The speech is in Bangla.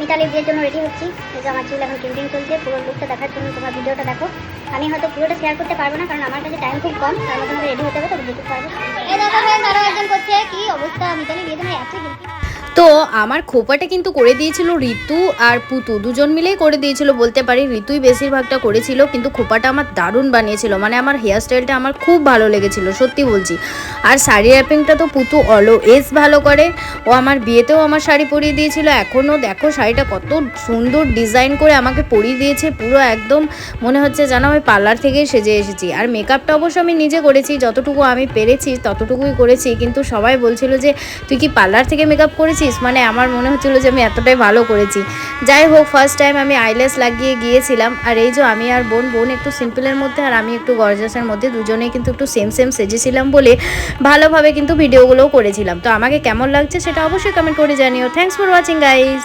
মিতালি বিয়ের জন্য রেডি হচ্ছি। এই যে আমার চুল এখন ট্রিমিং চলছে। পুরো লুকটা দেখার জন্য তোমরা ভিডিওটা দেখো। আমি হয়তো পুরোটা শেয়ার করতে পারবো না, কারণ আমার কাছে টাইম খুব কম। তার মধ্যে আমাকে রেডি হতে হবে, তবে যেতে পারবো। এই দেখো ফ্রেন্ড, আরও একজন করছে। কি অবস্থা, মিতালি বিয়ের জন্য এত হেল্প। তো আমার খোপাটা কিন্তু করে দিয়েছিল ঋতু আর পুতু, দুজন মিলেই করে দিয়েছিল বলতে পারি। ঋতুই বেশিরভাগটা করেছিল, কিন্তু খোপাটা আমার দারুণ বানিয়েছিল। মানে আমার হেয়ার স্টাইলটা আমার খুব ভালো লেগেছিল, সত্যি বলছি। আর শাড়ি র্যাপিংটা তো পুতু অলওয়েজ ভালো করে। ও আমার বিয়েতেও আমার শাড়ি পরিয়ে দিয়েছিল। এখনও দেখো শাড়িটা কত সুন্দর ডিজাইন করে আমাকে পরিয়ে দিয়েছে। পুরো একদম মনে হচ্ছে যেন আমি পার্লার থেকেই সেজে এসেছি। আর মেকআপটা অবশ্য আমি নিজে করেছি, যতটুকু আমি পেরেছি ততটুকুই করেছি। কিন্তু সবাই বলছিল যে তুই কি পার্লার থেকে মেকআপ করেছিস? মানে আমার মনে হচ্ছিলো যে আমি এতটাই ভালো করেছি। যাই হোক, ফার্স্ট টাইম আমি আইল্যাশ লাগিয়ে গিয়েছিলাম। আর এই যে আমি আর বোন একটু সিম্পলের মধ্যে আর আমি একটু গর্জাসের মধ্যে, দুজনেই কিন্তু একটু সেম সেজেছিলাম বলে ভালোভাবে কিন্তু ভিডিওগুলোও করেছিলাম। তো আমাকে কেমন লাগছে সেটা অবশ্যই কমেন্ট করে জানিও। Thanks for watching guys.